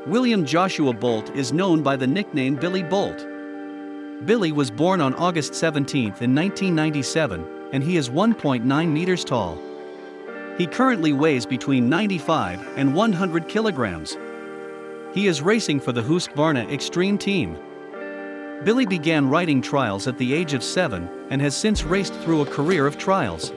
William Joshua Bolt is known by the nickname Billy Bolt. Billy was born on August 17 in 1997, and he is 1.9 meters tall. He currently weighs between 95 and 100 kilograms. He is racing for the Husqvarna Extreme team. Billy began riding trials at the age of 7 and has since raced through a career of trials.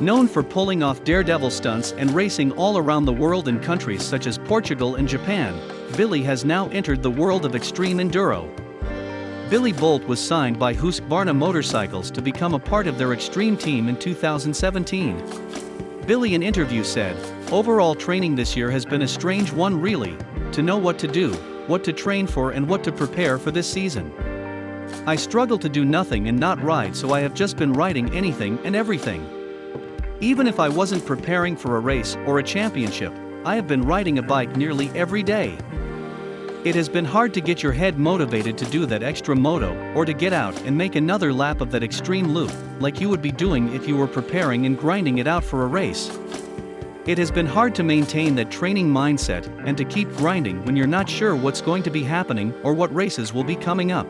Known for pulling off daredevil stunts and racing all around the world in countries such as Portugal and Japan, Billy has now entered the world of extreme enduro. Billy Bolt was signed by Husqvarna Motorcycles to become a part of their extreme team in 2017. Billy in interview said, "Overall training this year has been a strange one really, to know what to do, what to train for and what to prepare for this season. I struggle to do nothing and not ride, so I have just been riding anything and everything. Even if I wasn't preparing for a race or a championship, I have been riding a bike nearly every day. It has been hard to get your head motivated to do that extra moto or to get out and make another lap of that extreme loop, like you would be doing if you were preparing and grinding it out for a race. It has been hard to maintain that training mindset and to keep grinding when you're not sure what's going to be happening or what races will be coming up.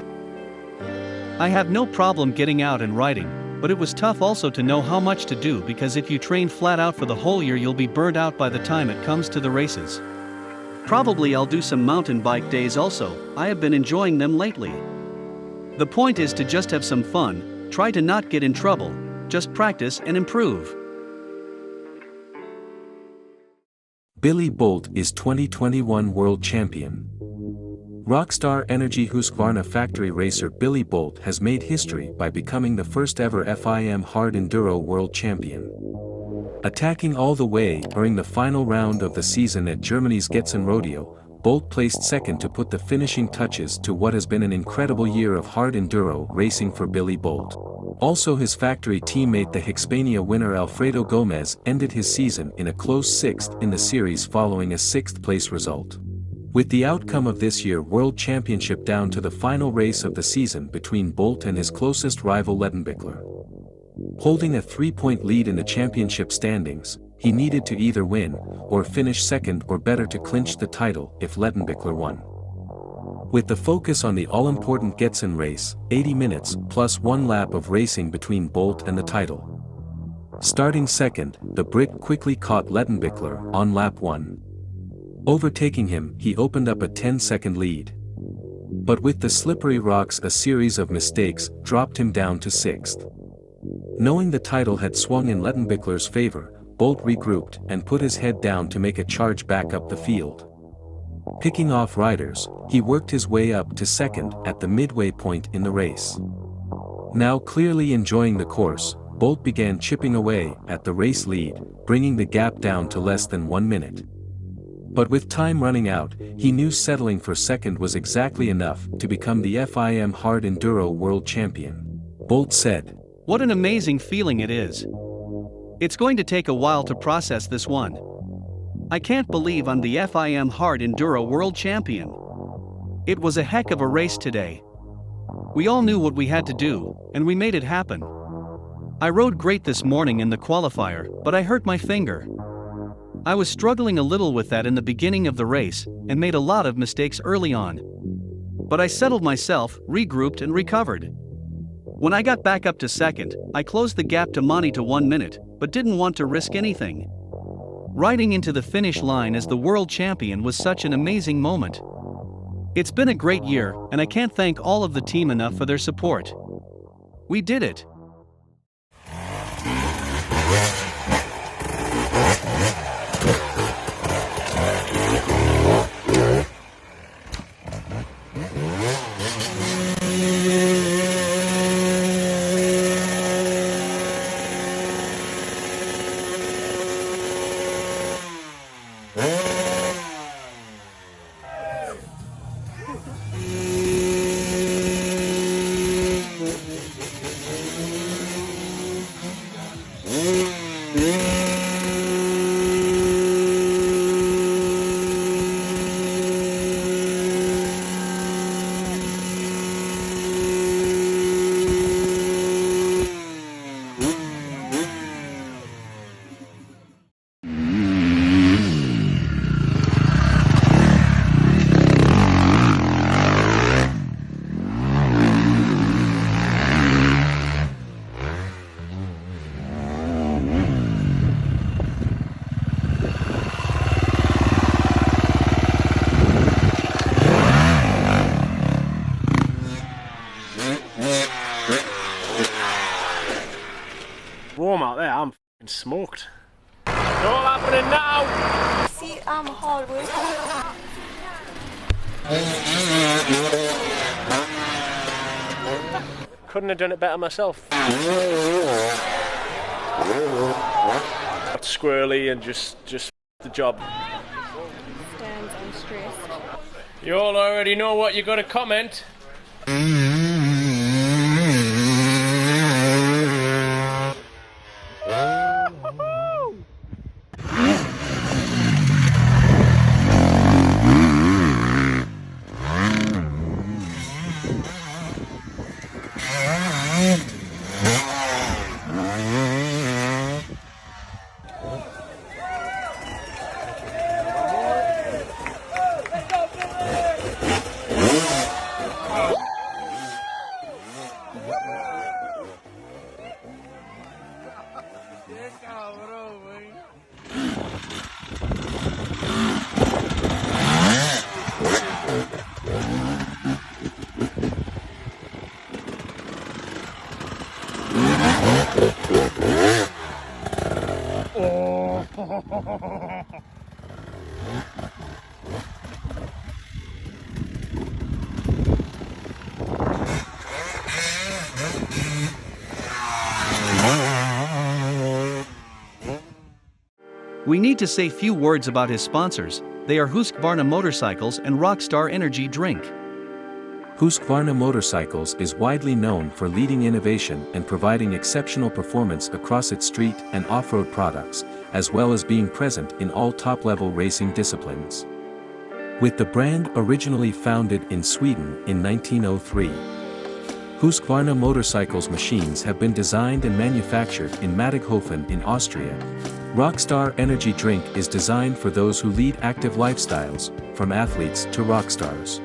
I have no problem getting out and riding, but it was tough also to know how much to do, because if you train flat out for the whole year you'll be burnt out by the time it comes to the races. Probably I'll do some mountain bike days also, I have been enjoying them lately. The point is to just have some fun, try to not get in trouble, just practice and improve." Billy Bolt is 2021 World Champion. Rockstar Energy Husqvarna factory racer Billy Bolt has made history by becoming the first ever FIM Hard Enduro World Champion. Attacking all the way during the final round of the season at Germany's GetzenRodeo, Bolt placed second to put the finishing touches to what has been an incredible year of hard enduro racing for Billy Bolt. Also, his factory teammate, the Husqvarna winner Alfredo Gomez, ended his season in a close 6th in the series following a 6th place result. With the outcome of this year's World Championship down to the final race of the season between Bolt and his closest rival Lettenbichler. Holding a 3-point lead in the championship standings, he needed to either win or finish second or better to clinch the title if Lettenbichler won. With the focus on the all-important Getzen race, 80 minutes plus 1 lap of racing between Bolt and the title. Starting second, the Brit quickly caught Lettenbichler on lap 1. Overtaking him, he opened up a 10-second lead. But with the slippery rocks, a series of mistakes dropped him down to 6th. Knowing the title had swung in Lettenbichler's favor, Bolt regrouped and put his head down to make a charge back up the field. Picking off riders, he worked his way up to second at the midway point in the race. Now clearly enjoying the course, Bolt began chipping away at the race lead, bringing the gap down to less than 1 minute. But with time running out, he knew settling for second was exactly enough to become the FIM Hard Enduro World Champion. Bolt said, "What an amazing feeling it is. It's going to take a while to process this one. I can't believe I'm the FIM Hard Enduro World Champion. It was a heck of a race today. We all knew what we had to do, and we made it happen. I rode great this morning in the qualifier, but I hurt my finger. I was struggling a little with that in the beginning of the race, and made a lot of mistakes early on. But I settled myself, regrouped and recovered. When I got back up to second, I closed the gap to Monty to 1 minute, but didn't want to risk anything. Riding into the finish line as the world champion was such an amazing moment. It's been a great year, and I can't thank all of the team enough for their support. We did it." smoked. It's all happening now! See, I'm hard work. Couldn't have done it better myself. Got squirrely and just the job. Stands unstressed. You all already know what you got to comment. We need to say few words about his sponsors. They are Husqvarna motorcycles and Rockstar energy drink. Husqvarna motorcycles is widely known for leading innovation and providing exceptional performance across its street and off-road products, as well as being present in all top-level racing disciplines. With the brand originally founded in Sweden in 1903, Husqvarna motorcycles machines have been designed and manufactured in Mattighofen in Austria. Rockstar energy drink is designed for those who lead active lifestyles, from athletes to rock stars.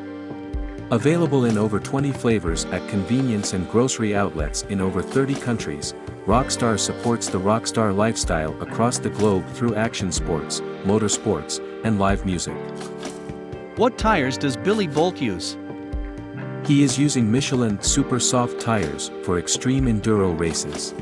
Available in over 20 flavors at convenience and grocery outlets in over 30 countries, Rockstar supports the rockstar lifestyle across the globe through action sports, motorsports, and live music. What tires does Billy Bolt use? He is using Michelin Super Soft tires for extreme enduro races.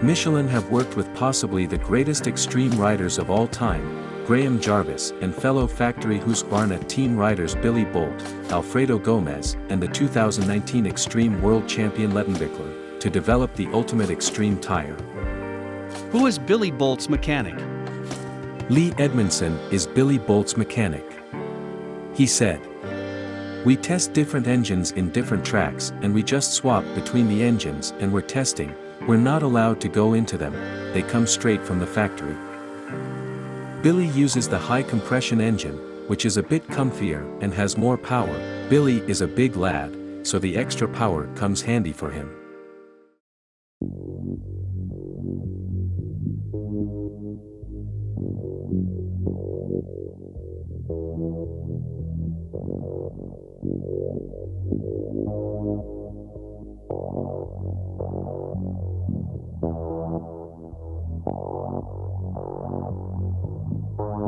Michelin have worked with possibly the greatest extreme riders of all time, Graham Jarvis and fellow factory Husqvarna team riders Billy Bolt, Alfredo Gomez, and the 2019 Extreme World Champion Lettenbichler, to develop the ultimate extreme tire. Who is Billy Bolt's mechanic? Lee Edmondson is Billy Bolt's mechanic. He said, "We test different engines in different tracks and we just swap between the engines and we're testing. We're not allowed to go into them, they come straight from the factory." Billy uses the high compression engine, which is a bit comfier and has more power. Billy is a big lad, so the extra power comes handy for him.